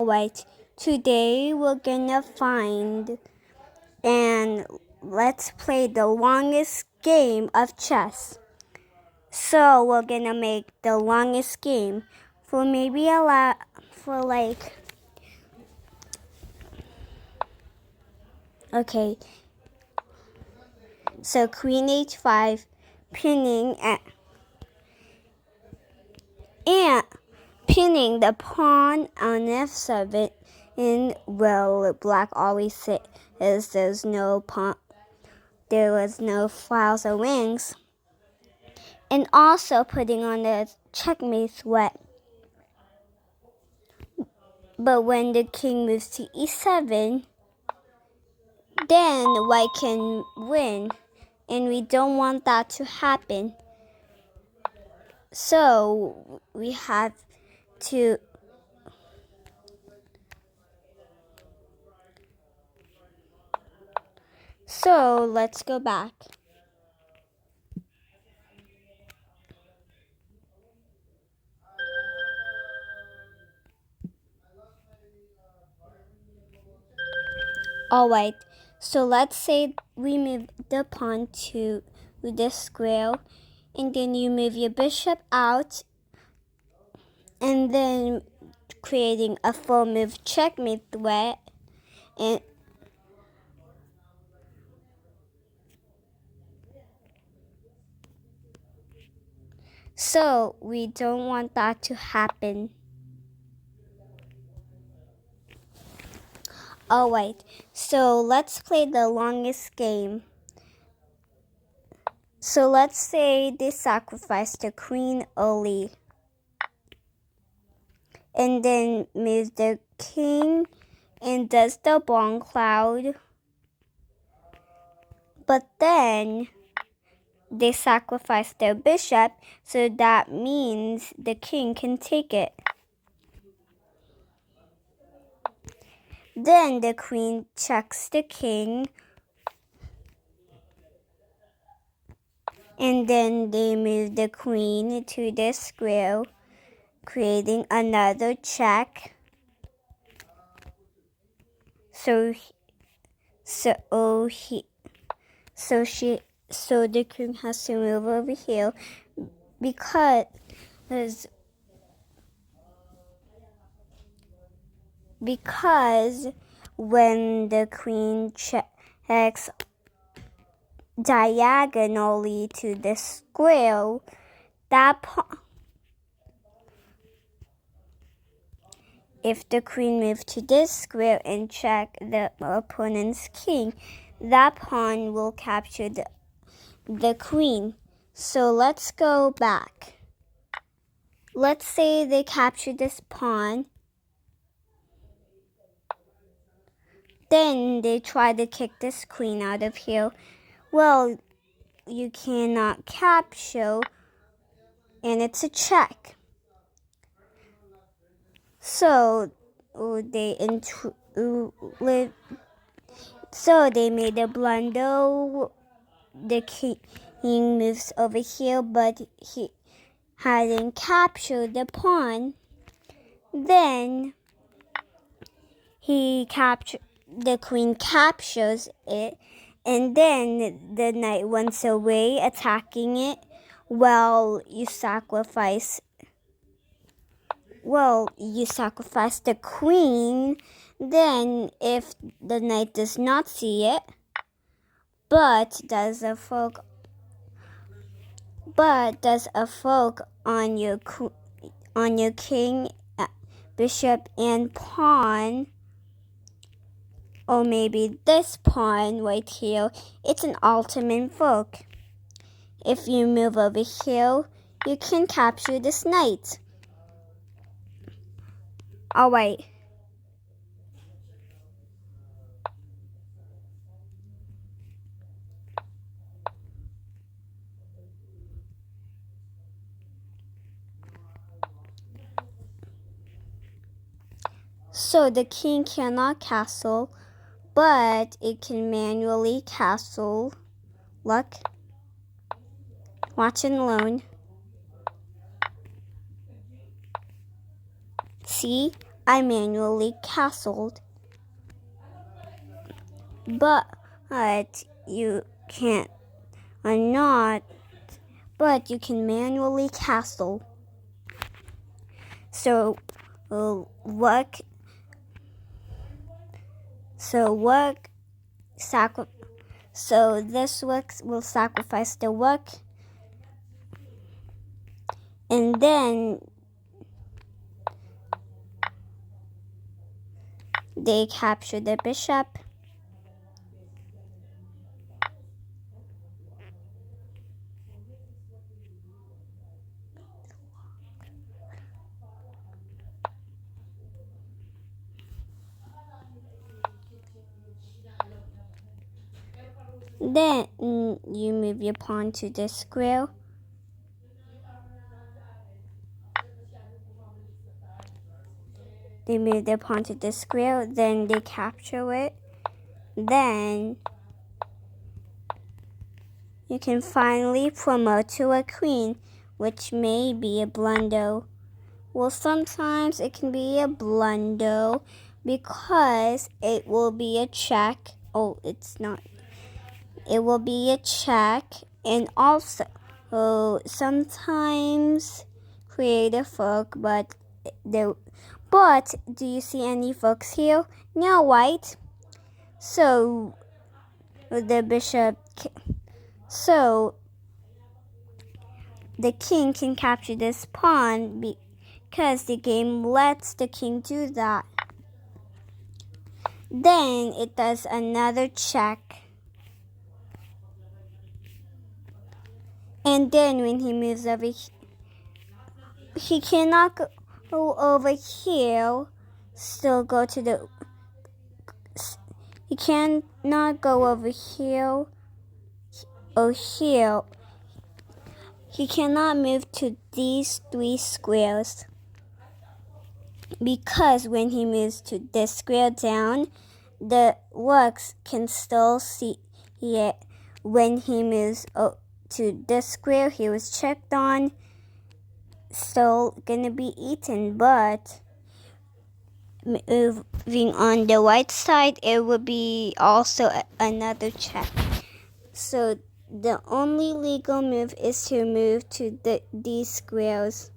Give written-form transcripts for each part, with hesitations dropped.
Alright, today we're gonna find and let's play the longest game of chess. So we're gonna make the longest game for maybe a lot for okay. So queen h5, pinning and pinning the pawn on f7. And well, black always says there's no pawn. There was no files or wings, and also putting on the checkmate threat. But when the king moves to e7, then white can win, and we don't want that to happen. So we have to let's go back. Alright, so let's say we move the pawn to the square, and then you move your bishop out, and then creating a full move checkmate threat. And so we don't want that to happen. Alright, so let's play the longest game. So let's say they sacrifice the queen early, and then move the king and does the bomb cloud. But then they sacrifice their bishop, so that means the king can take it. Then the queen checks the king, and then they move the queen to the square, creating another check. So the king has to move over here because when the queen checks diagonally to the square, if the queen moves to this square and check the opponent's king, that pawn will capture the queen. So let's go back. Let's say they capture this pawn. Then they try to kick this queen out of here. Well, you cannot capture, and it's a check. So they made a blunder. The king moves over here, but he hadn't captured the pawn. Then the queen captures it, and then the knight runs away, attacking it. Well, you sacrifice the queen. Then if the knight does not see it, but does a fork on your king, bishop, and pawn, or maybe this pawn right here, it's an ultimate fork. If you move over here, you can capture this knight. Alright. So the king cannot castle, but it can manually castle. Look. Watch and learn. See? I manually castled. But you can't, or not, but you can manually castle. So what so this rook will sacrifice the rook, and then they capture the bishop. Then you move your pawn to the square. They move their pawn to the square, then they capture it. Then you can finally promote to a queen, which may be a blunder. Well, sometimes it can be a blunder because it will be a check. Oh, it's not. It will be a check, and also sometimes create a fork, but do you see any forks here? No, right? So the bishop. So the king can capture this pawn because the game lets the king do that. Then it does another check. And then when he moves over he cannot go over here. Still go to the. He cannot go over here or here. He cannot move to these 3 squares because when he moves to this square down, the rooks can still see it. When he moves to this square, he was checked on, still gonna be eaten, but moving on the right side, it would be also another check. So the only legal move is to move to these squares.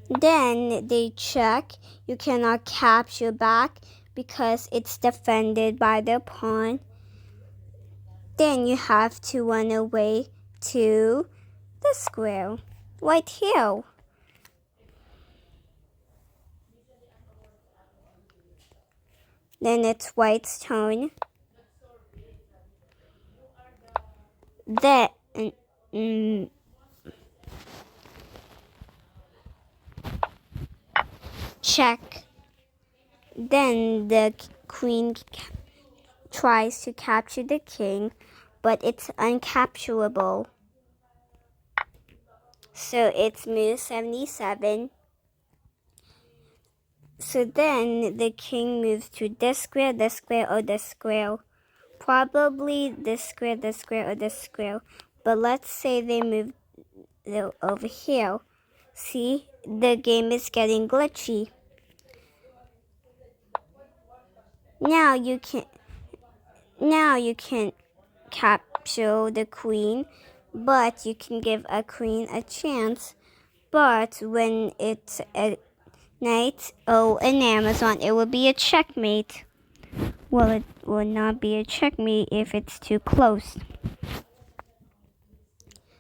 Then they check. You cannot capture back because it's defended by the pawn. Then you have to run away to the square right here. Then it's white's turn. Then check. Then the queen tries to capture the king, but it's uncapturable. So it's move 77. So then the king moves to this square, or this square. Probably this square, or this square. But let's say they move over here. See, the game is getting glitchy. Now you can capture the queen, but you can give a queen a chance. But when it's a knight an Amazon, it will be a checkmate. Well, it will not be a checkmate if it's too close.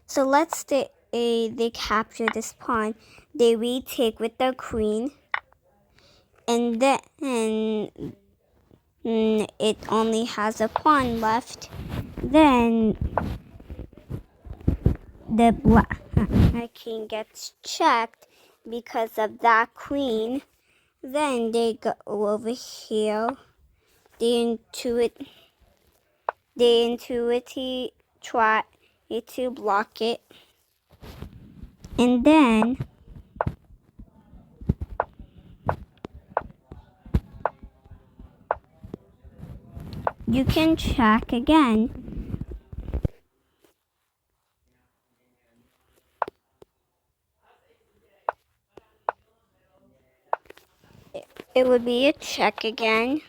So let's say they capture this pawn. They retake with their queen, and then it only has a pawn left. Then the black king gets checked because of that queen. Then they go over here. They intuitively try to block it, and then you can check again. It would be a check again.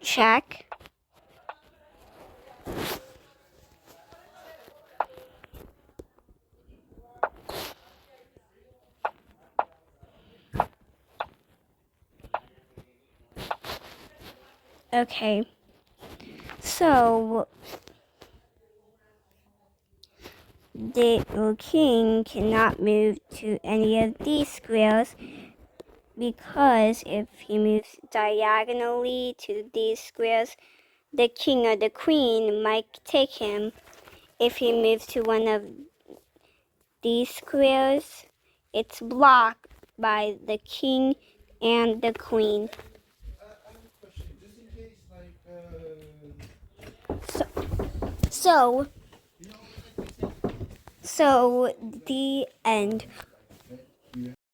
Check. Okay. So the king cannot move to any of these squares because if he moves diagonally to these squares, the king or the queen might take him. If he moves to one of these squares, it's blocked by the king and the queen. So the end.